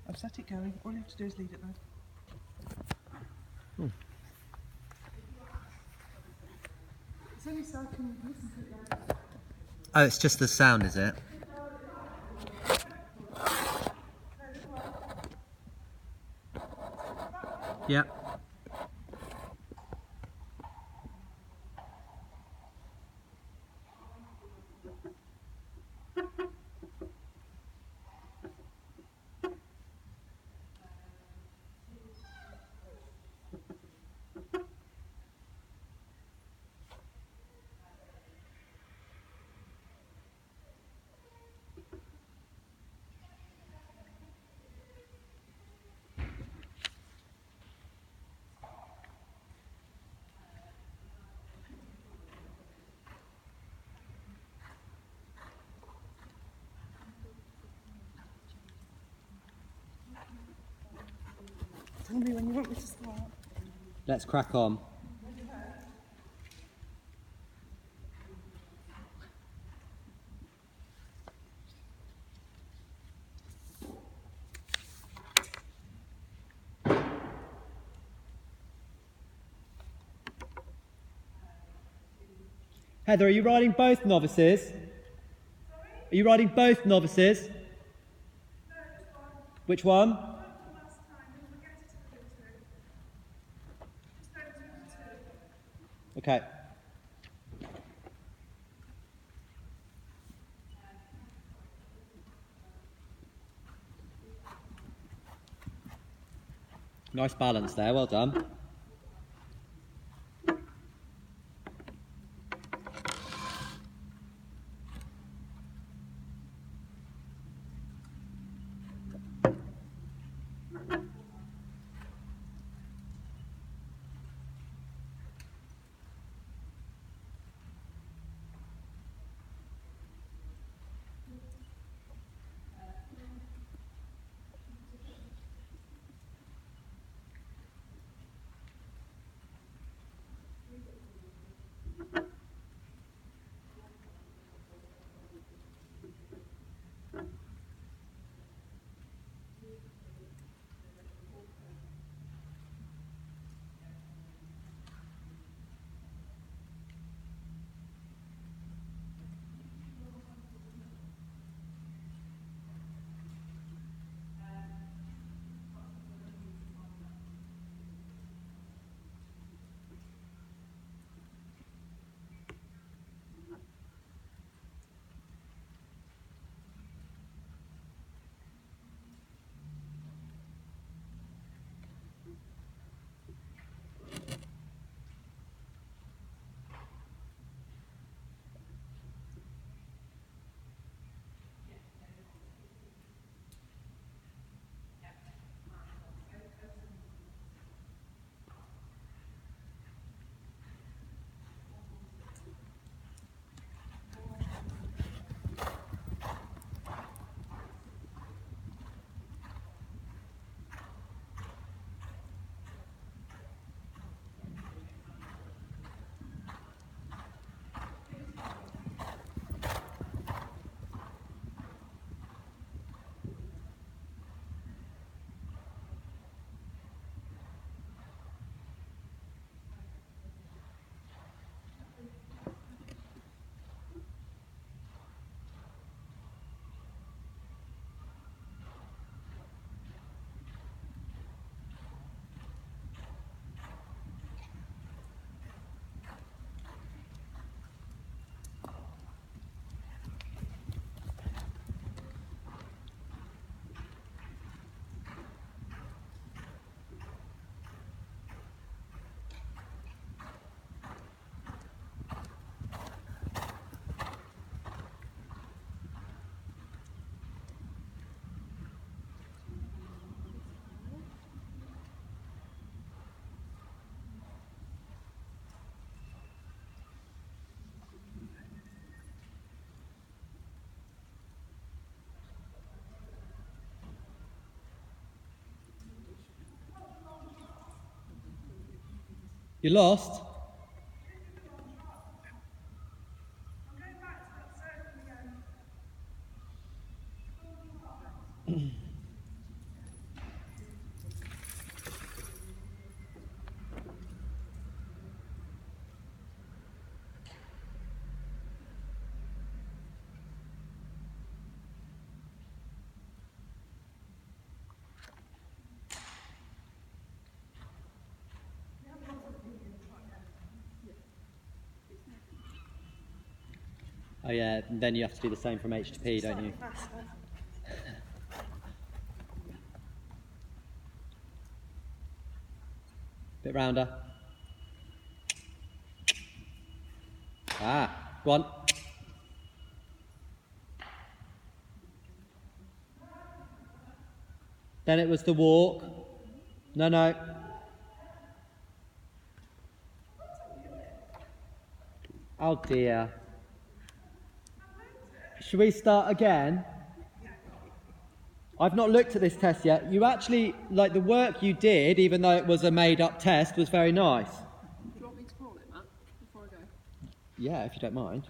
I've set it going. All you have to do is leave it there. It's only so I can listen to it later. Oh, it's just the sound, is it? Yeah. Tell me when you want me to start. Let's crack on. Heather, are you riding both novices? Sorry? Are you riding both novices? No, just one. Which one? Last time, we'll get it to the just over to 2. Okay. Nice balance there, well done. You lost? Oh yeah, and then you have to do the same from H to P, don't you? Bit rounder. Ah, go on. Then it was the walk. No, no. Oh dear. Should we start again? I've not looked at this test yet. You actually, like the work you did, even though it was a made-up test, was very nice. Do you want me to call it, Matt, before I go? Yeah, if you don't mind.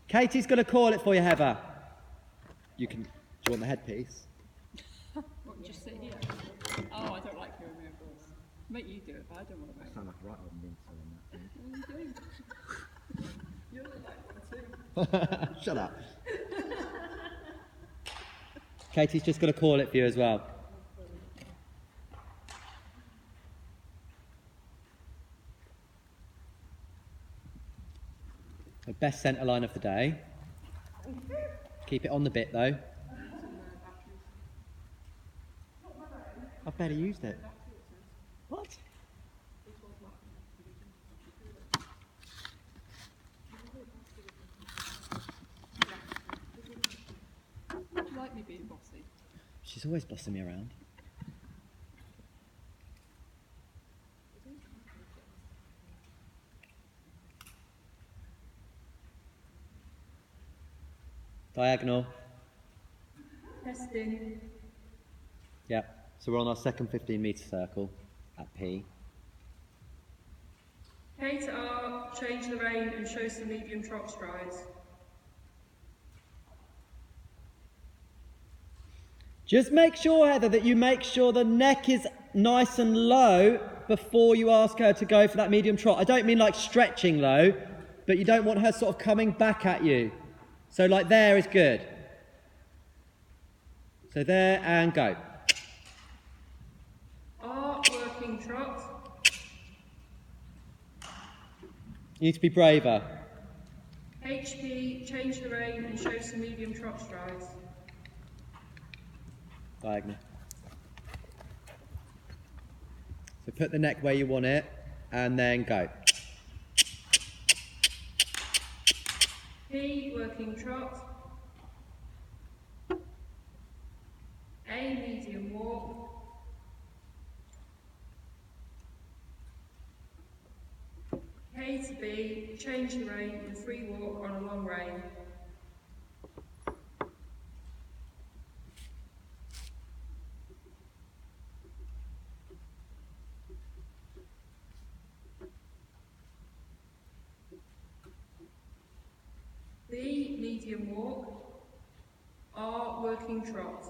Katie's going to call it for you, Heather. You can. Do you want the headpiece? What, just sit here? Oh, I don't like hearing my own voice. Make you do it, but I don't want to make it. Sound like a right old mincer on that thing. What are you doing? You look like one too. Shut up. Katie's just going to call it for you as well. The best centre line of the day. Keep it on the bit though. I've barely used it. What? Do you like me being bossy? She's always bossing me around. Diagonal. Testing. Yeah. So we're on our second 15-metre circle at P. K to R, change the rein and show some medium trot strides. Just make sure, Heather, that you make sure the neck is nice and low before you ask her to go for that medium trot. I don't mean like stretching low, but you don't want her sort of coming back at you. So like there is good. So there and go. R, working trot. You need to be braver. HP, change the rein and show some medium trot strides. Diagonal. So put the neck where you want it and then go. P, working trot. A, medium walk. K to B, change the rein and free walk on a long rein. B, medium walk. R, working trot.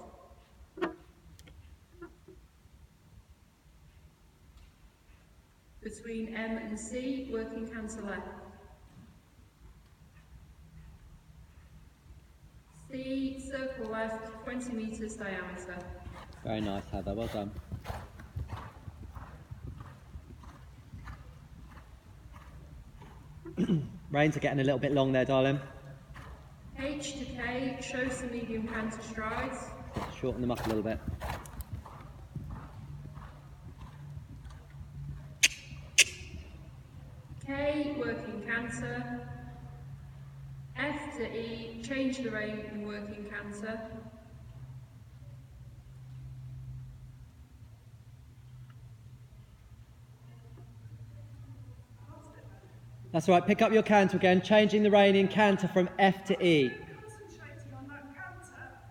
Between M and C, working canter left. C, circle left, 20 metres diameter. Very nice, Heather. Well done. Reins are getting a little bit long there, darling. H to K, show some medium canter strides. Shorten them up a little bit. K, working canter. F to E, change the rein and working canter. That's all right. Pick up your canter again, changing the rein in canter from F to E.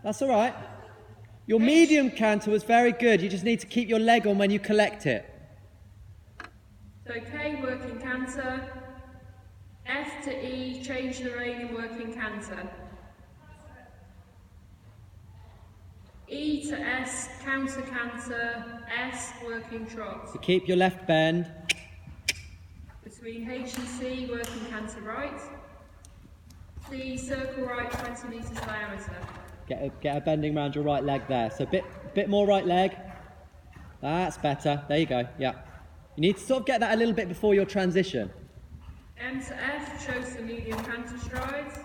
That's all right. Your medium canter was very good. You just need to keep your leg on when you collect it. So K, working canter. F to E, change the rein and working canter. E to S, counter canter. S, working trot. So keep your left bend. Between H and C, working canter right. C, circle right, 20 metres diameter. Get a bending around your right leg there. So bit more right leg. That's better. There you go. Yeah. You need to sort of get that a little bit before your transition. M to F, show some medium canter strides.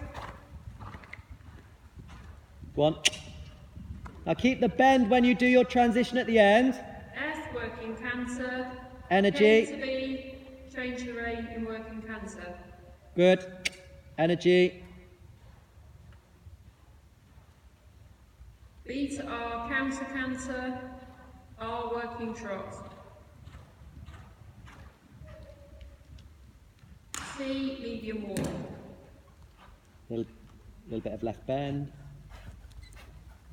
Go on. Now keep the bend when you do your transition at the end. S, working canter. Energy. K to B, change the rein in working canter. Good. Energy. B to R, counter canter. R, working trot. C, medium walk. Little bit of left bend.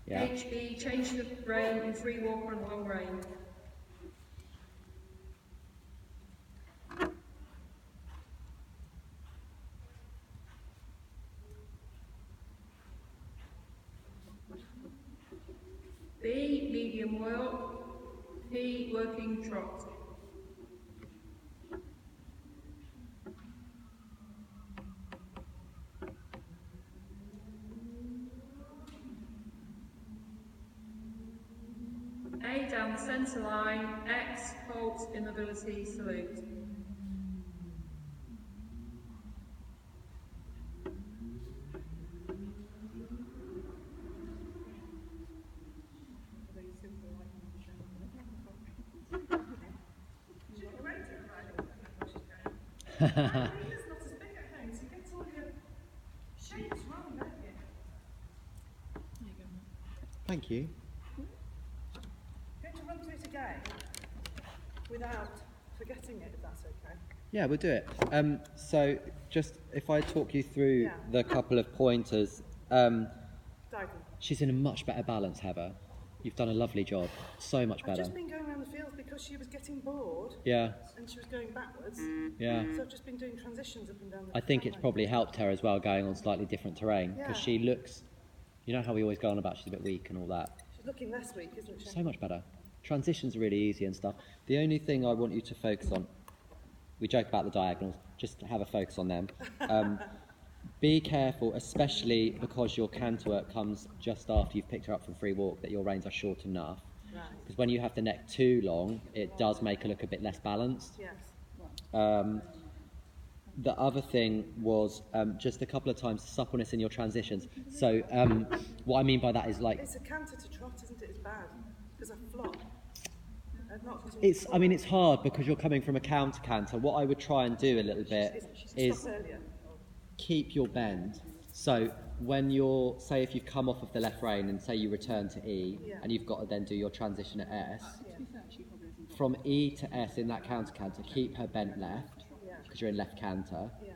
Yeah. HB, change the rein in free walk on long rein. B, medium walk. P, working trot. A, down the centre line. X, halt, immobility, salute. Thank you. Going to run through it again without forgetting it, if that's okay. Yeah, we'll do it. So just if I talk you through Yeah. the couple of pointers, Dive in. she's in a much better balance, Heather. You've done a lovely job. So much I've better. just been going around the fields because she was getting bored Yeah, and she was going backwards. yeah. So I've just been doing transitions up and down the I think it's line. probably helped her as well going on slightly different terrain because Yeah. she looks, you know how we always go on about she's a bit weak and all that. She's looking less weak, isn't she? So much better. Transitions are really easy and stuff. The only thing I want you to focus on, we joke about the diagonals, just have a focus on them. Be careful, especially because your canter work comes just after you've picked her up from free walk, that your reins are short enough. Right. Because when you have the neck too long, it does make her look a bit less balanced. Yes. The other thing was just a couple of times suppleness in your transitions. So what I mean by that is like, It's a canter to trot, isn't it? It's bad because I flop. I've not got it's hard because you're coming from a counter canter. What I would try and do a little bit is Stop earlier. keep your bend. So when you're, say if you've come off of the left rein and say you return to E, Yeah. and you've got to then do your transition at S, Yeah. from E to S in that counter canter, keep her bent left, Yeah. because you're in left canter, Yeah.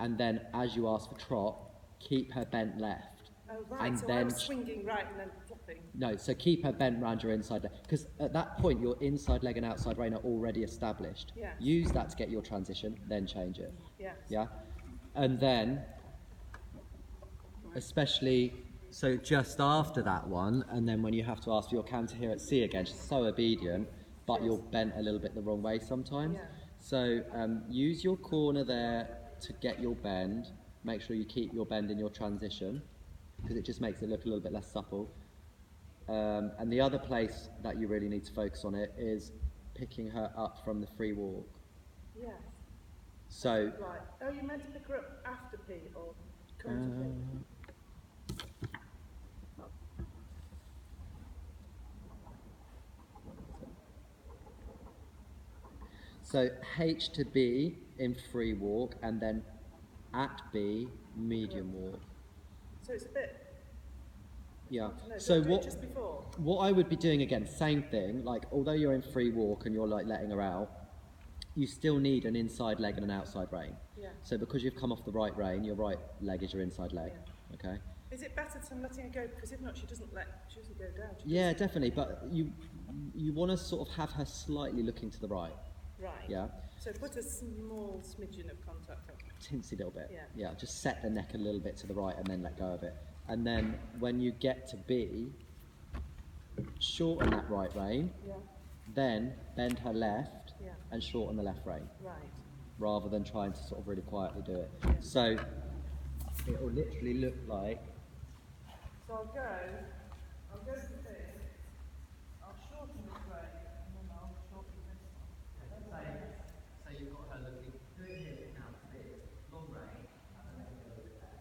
and then as you ask for trot, keep her bent left. Oh, right. And So I then was swinging right and then flopping. No, so keep her bent round your inside leg, because at that point your inside leg and outside rein are already established. Yes. Use that to get your transition, then change it. Yes. Yeah? And then, especially, so just after that one, and then when you have to ask for your canter here at C again, she's so obedient, but you're bent a little bit the wrong way sometimes. Yeah. So use your corner there to get your bend. Make sure you keep your bend in your transition, because it just makes it look a little bit less supple. And the other place that you really need to focus on it is picking her up from the free walk. Yes. So, Right. Oh, you meant to pick her up after P or come to P? so H to B in free walk, and then at B medium walk. So it's a bit. Yeah. No, So do it just before. what I would be doing again, same thing. Like although you're in free walk and you're like letting her out, you still need an inside leg and an outside rein. Yeah. So because you've come off the right rein, your right leg is your inside leg. Okay. Is it better to letting her go? Because if not, she doesn't go down. She Yeah, definitely. But you want to sort of have her slightly looking to the right. Right. Yeah. So put a small smidgen of contact up. Tinsy little bit. Yeah. Just set the neck a little bit to the right and then let go of it. And then when you get to B, shorten that right rein, Yeah. then bend her left Yeah. and shorten the left rein, Right. rather than trying to sort of really quietly do it. So it will literally look like, So I'll go to this. I'll shorten this way, and then I'll shorten this one. so you've got her looking, do it here now, this, long rein, and then go with that.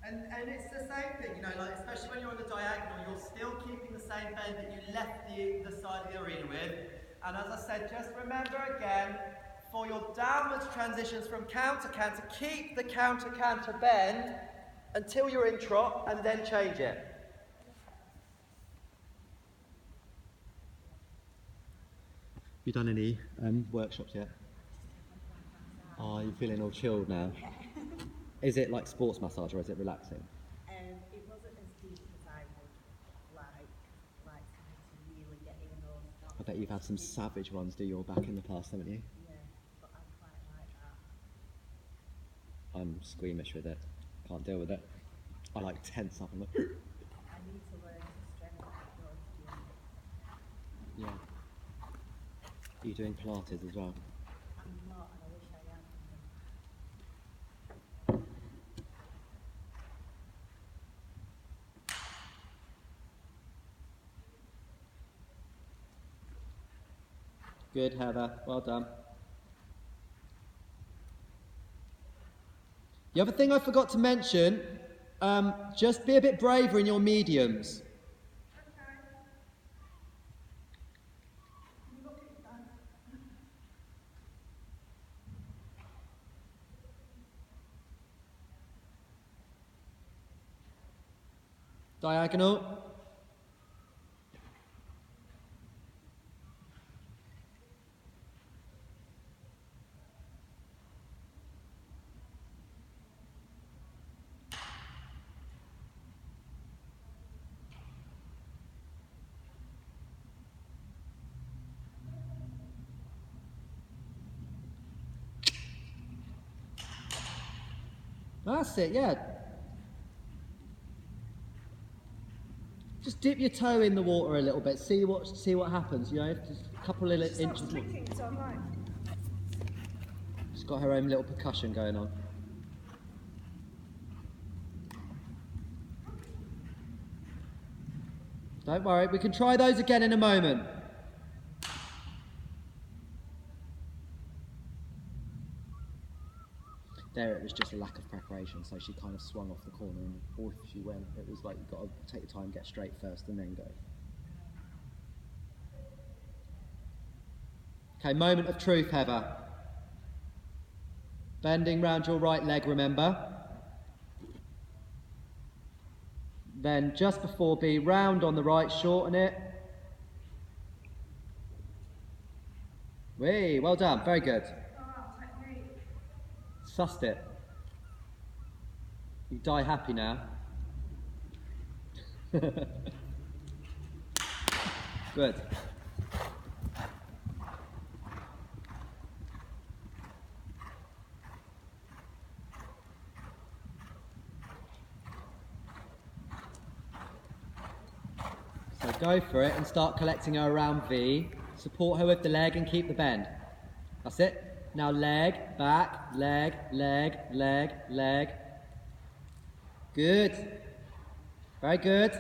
And it's the same thing, you know, like especially when you're on the diagonal, you're still keeping the same bend that you left the side of the arena with. And as I said, just remember again, for your downwards transitions from counter canter, keep the counter canter bend until you're in trot and then change it. You done any workshops yet? Oh, you're feeling all chilled now. Is it like sports massage or is it relaxing? It wasn't as deep as I would like to really get in those spots. I bet you've had some savage ones do your back in the past, haven't you? Yeah, but I quite like that. I'm squeamish with it. Can't deal with it. I like tense up and look. I need to learn to strengthen those joints. Yeah. Are you doing Pilates as well? I'm not, and I wish I am. Good, Heather. Well done. The other thing I forgot to mention, just be a bit braver in your mediums. Diagonal. That's it, yeah. Just dip your toe in the water a little bit, see what happens, you know, just a couple of She starts inches. clicking, so I'm like, She's got her own little percussion going on. Don't worry, we can try those again in a moment. There it was just a lack of preparation, so she kind of swung off the corner and off she went. It was like you've got to take your time, get straight first and then go. Okay, moment of truth, Heather. Bending round your right leg, remember. Then just before B, round on the right, shorten it. Whee, well done, very good. Sussed it. You die happy now. Good. So go for it and start collecting her around V. Support her with the leg and keep the bend. That's it. Now leg, back, leg, leg, leg, leg. Good. Very good.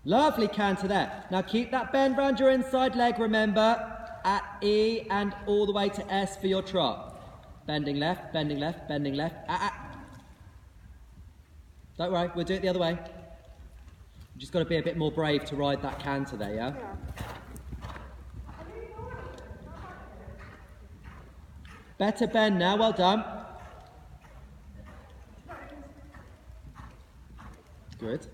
Lovely canter there. Now keep that bend round your inside leg, remember, at E and all the way to S for your trot. Bending left, bending left, bending left. Don't worry, we'll do it the other way. You've just got to be a bit more brave to ride that canter there, yeah? Better bend now, well done. Good.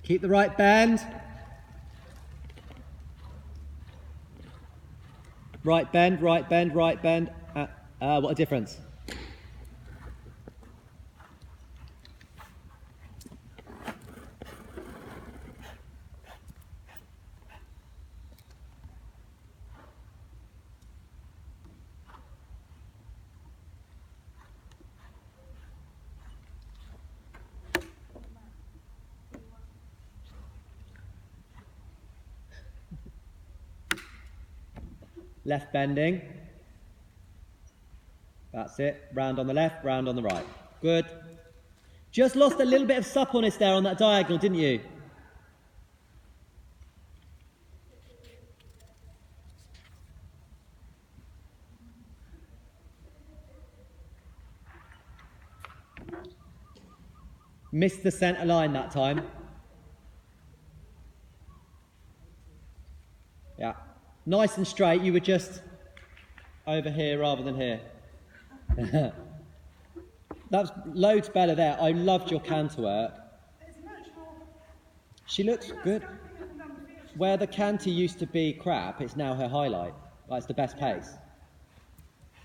Keep the right bend. Right bend, right bend, right bend. What a difference. Left bending. That's it. Round on the left, round on the right. Good. Just lost a little bit of suppleness there on that diagonal, didn't you? Missed the centre line that time. Yeah. Nice and straight. You were just over here rather than here. That's loads better there. I loved your canter work. It's much more. She looks good. Scrapping up and down the field. Where the canter used to be crap, it's now her highlight. Like, it's the best pace.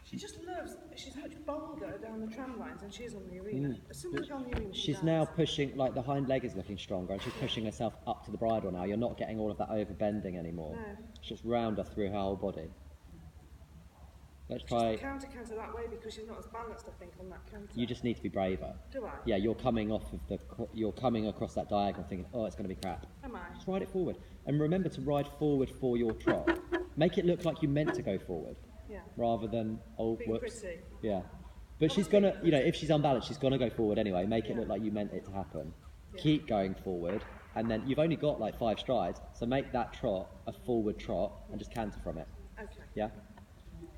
She just loves. She's much bolder down the tram lines than she is on the arena. As soon as we go on the arena, She's now pushing, like the hind leg is looking stronger and she's pushing herself up to the bridle now. You're not getting all of that over bending anymore. No. It's just rounder through her whole body. Let's She's try. counter that way because she's not as balanced, I think, on that counter. You just need to be braver. Do I? Yeah, you're coming off of the. You're coming across that diagonal thinking, oh, it's going to be crap. Am I? Just ride it forward. And remember to ride forward for your trot. Make it look like you meant to go forward Yeah. rather than, oh, Being whoops. pretty. Yeah. But she's going to, you know, if she's unbalanced, she's going to go forward anyway. Make it Yeah. look like you meant it to happen. Yeah. Keep going forward. And then you've only got like 5 strides. So make that trot a forward trot and just canter from it. Okay. Yeah?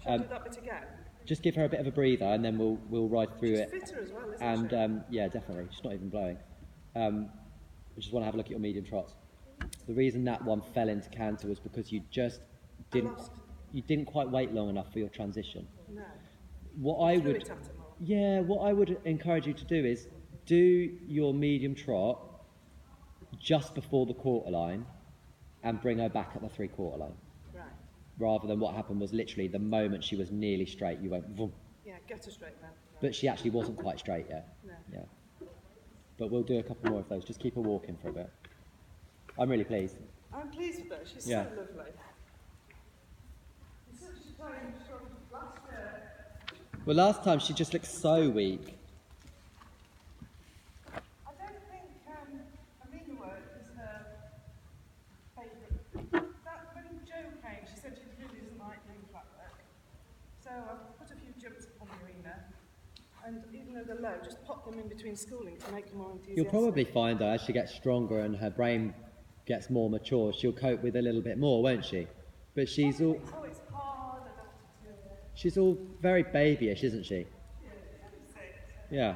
Shall I do that bit again? Just give her a bit of a breather and then we'll ride through She's it. fitter as well, isn't And she? yeah, definitely. She's not even blowing. We just want to have a look at your medium trots. The reason that one fell into canter was because you just didn't lost. you didn't quite wait long enough for your transition. No. What I Threw would it at her more. yeah, what I would encourage you to do is do your medium trot just before the quarter line and bring her back at the 3/4 line. Right. Rather than what happened was literally the moment she was nearly straight, you went vroom. Yeah, get her straight then. But she actually wasn't quite straight yet. No. Yeah. But we'll do a couple more of those. Just keep her walking for a bit. I'm really pleased. I'm pleased with her. She's Yeah. so lovely. She's such a time from last year. Well, last time she just looked so weak. I don't think arena work is her favourite. That when Jo came, she said she really doesn't like doing flat work. So I've put a few jumps on the arena, and even though they're low, just pop them in between schooling to make them more enthusiastic. You'll probably find though, as she gets stronger and her brain gets more mature, she'll cope with a little bit more, won't she? But she's all Oh, it's hard. I don't have to do it. she's all very babyish, isn't she? Yeah.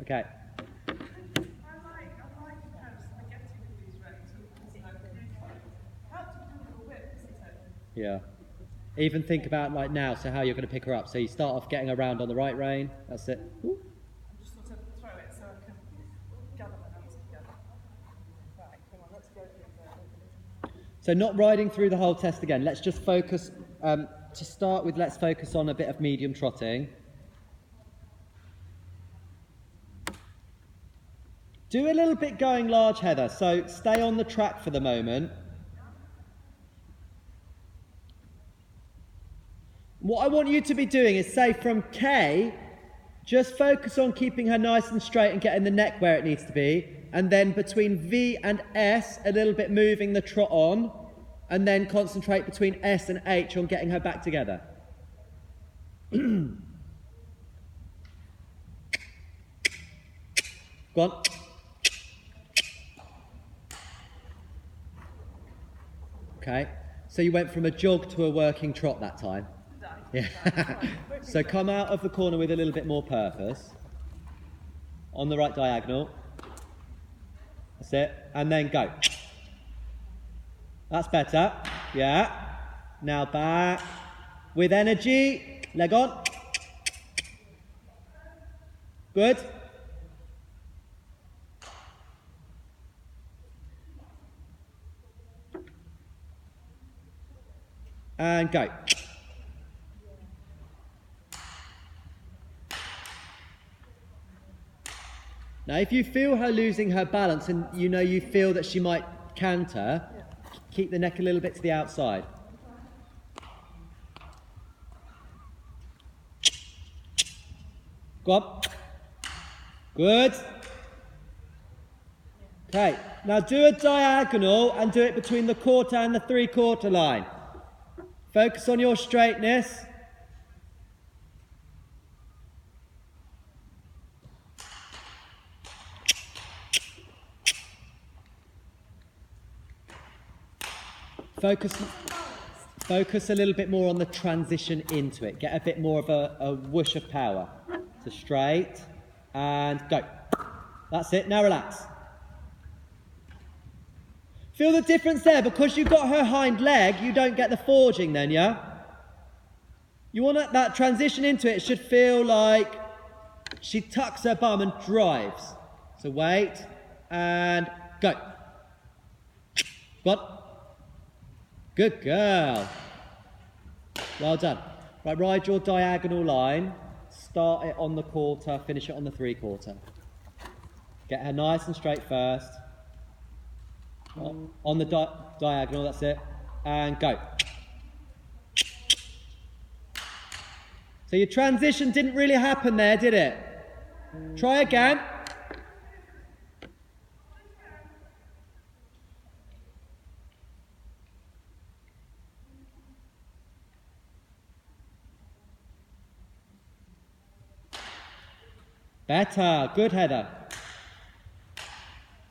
Okay. I like kind of spaghetti with these regs. Helps with a little whip, isn't it? Yeah. Even think about like now, so how you're going to pick her up. So you start off getting around on the right rein. That's it. Ooh. I'm just sort of throw it so I can gather my hands together. Right, come on, let's go through there. So not riding through the whole test again. Let's just focus, to start with, let's focus on a bit of medium trotting. Do a little bit going large, Heather, so stay on the track for the moment. What I want you to be doing is, say from K, just focus on keeping her nice and straight and getting the neck where it needs to be, and then between V and S, a little bit moving the trot on, and then concentrate between S and H on getting her back together. Go on. Okay, so you went from a jog to a working trot that time. Yeah. So come out of the corner with a little bit more purpose. On the right diagonal. That's it. And then go. That's better. Yeah. Now back. With energy. Leg on. Good. And go. Now, if you feel her losing her balance and you feel that she might canter, keep the neck a little bit to the outside. Go on. Good. Okay, now do a diagonal and do it between the quarter and the 3/4 line. Focus on your straightness. Focus a little bit more on the transition into it. Get a bit more of a whoosh of power. So straight and go. That's it, now relax. Feel the difference there? Because you've got her hind leg, you don't get the forging then, yeah? You want that transition into it should feel like she tucks her bum and drives. So wait and go. Go on. Good girl. Well done. Right, ride your diagonal line. Start it on the quarter, finish it on the 3/4. Get her nice and straight first. On the diagonal, that's it. And go. So your transition didn't really happen there, did it? Try again. Better. Good, Heather.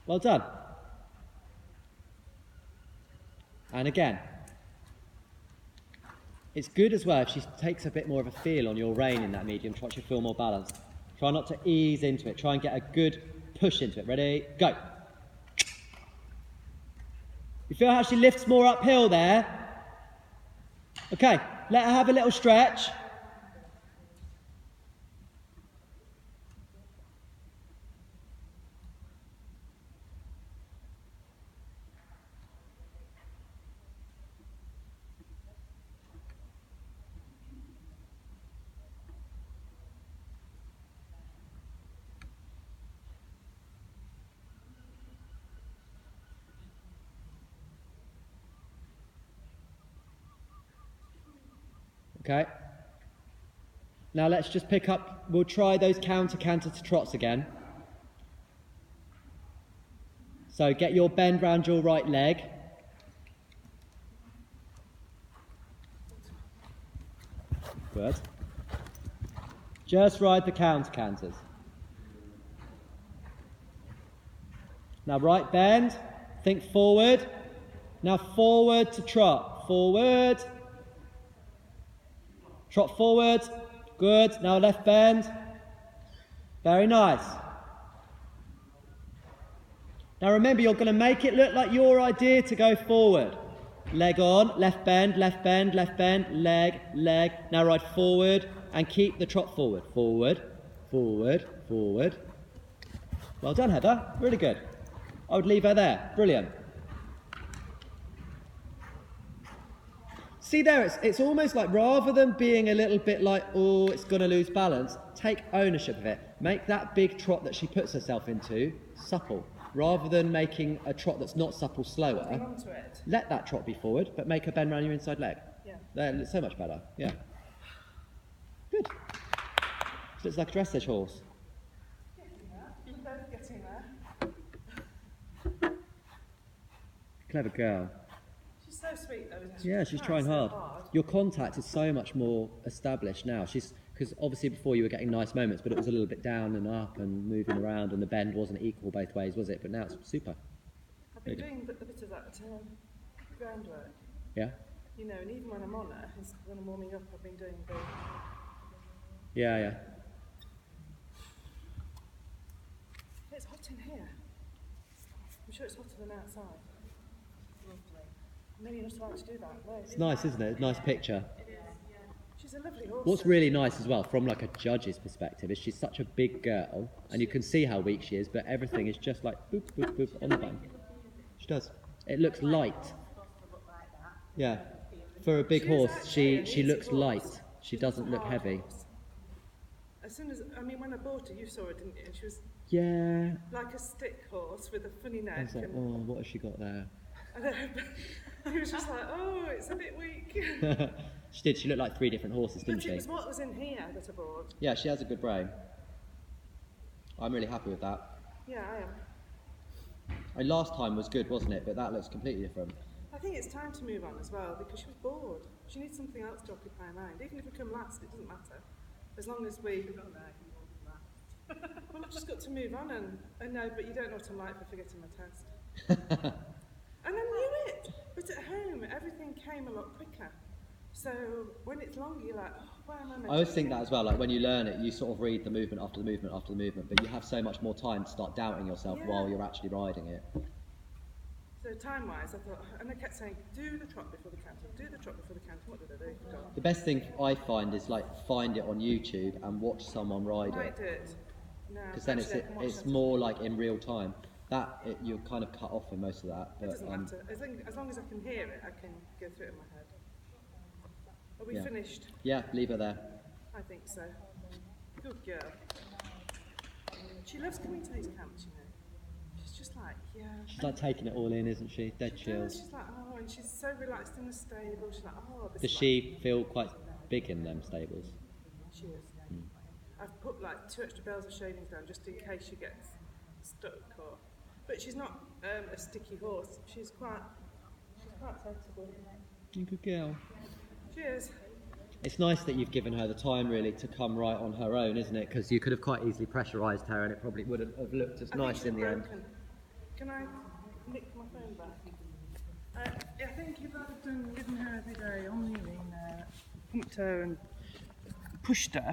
Well done. And again. It's good as well if she takes a bit more of a feel on your rein in that medium trot, she'll feel more balanced. Try not to ease into it. Try and get a good push into it. Ready? Go. You feel how she lifts more uphill there? Okay, let her have a little stretch. Okay. Now let's just pick up, we'll try those counter to trots again. So get your bend round your right leg. Good. Just ride the canters. Now right bend, think forward. Now forward to trot, forward. Trot forward, good. Now left bend, very nice. Now remember, you're going to make it look like your idea to go forward. Leg on, left bend, left bend, left bend, leg, leg. Now ride forward and keep the trot forward. Forward, forward, forward. Well done, Heather, really good. I would leave her there, brilliant. See there, it's almost like rather than being a little bit like, oh, it's going to lose balance, take ownership of it. Make that big trot that she puts herself into supple. Rather than making a trot that's not supple Hang slower, on to it. let that trot be forward, but make her bend around your inside leg. Yeah. There, it's so much better. Yeah. Good. She looks like a dressage horse. Getting there. We're both getting there. Clever girl. She's so sweet though, isn't she? Yeah, she's trying hard. So Your contact is so much more established now. Because obviously before you were getting nice moments, but it was a little bit down and up and moving around, and the bend wasn't equal both ways, was it? But now it's super. I've been doing a bit of that groundwork. Yeah? You know, and even when I'm on her, when I'm warming up, I've been doing the... Yeah, yeah. It's hot in here. I'm sure it's hotter than outside. Lovely. No, you're not allowed to do that. No. It's nice, isn't it? Nice picture. She's a lovely horse. What's really nice as well, from like a judge's perspective, is she's such a big girl, and you can see how weak she is, but everything is just like boop, boop, boop on the bum. She does. It looks light. Yeah. For a big She is horse, actually she an looks easy horse. light. She doesn't look Hard heavy. horse. As soon as, I mean, when I bought her, you saw her, didn't you? And she was Yeah. like a stick horse with a funny I neck. was like, And, oh, what has she got there? and he was just like, oh, it's a bit weak. She did. She looked like 3 different horses, didn't But it she? was what was in here that I bought. Yeah, she has a good brain. I'm really happy with that. Yeah, I am. And last time was good, wasn't it? But that looks completely different. I think it's time to move on as well because she was bored. She needs something else to occupy her mind. Even if we come last, it doesn't matter. As long as we... Well, I've just got to move on and no, but you don't know what I'm like for forgetting my test. And I knew it! But at home, everything came a lot quicker. So when it's longer, you're like, oh, why am I meant I always to think that as well, like when you learn it, you sort of read the movement after the movement after the movement, but you have so much more time to start doubting yourself Yeah. while you're actually riding it. So time-wise, I thought, and I kept saying, do the trot before the canter, do the trot before the canter. What did I do? Forgot. The best thing I find is like find it on YouTube and watch someone ride Might it, do it. No, because then actually, I can watch it's that. more like in real time. You're kind of cut off in most of that. It But doesn't matter. As long as I can hear it, I can go through it in my head. Are we Yeah. finished? yeah, leave her there. I think so. Good girl. She loves coming to these camps, you know. She's just like, yeah. She's like taking it all in, isn't she? Dead She does. chills. She's like, oh, and she's so relaxed in the stable. She's like, oh, this Does is she feel quite big in them stables? like, she is. I've put like 2 extra bells of shavings down just in case she gets stuck or. But she's not a sticky horse. She's quite sensible. Good girl. She is. It's nice that you've given her the time really to come right on her own, isn't it? Because you could have quite easily pressurised her and it probably wouldn't have looked as I think nice she's in the end. broken. Can I nick my phone back? I think if I'd have ridden her every day on the arena, pumped her and pushed her,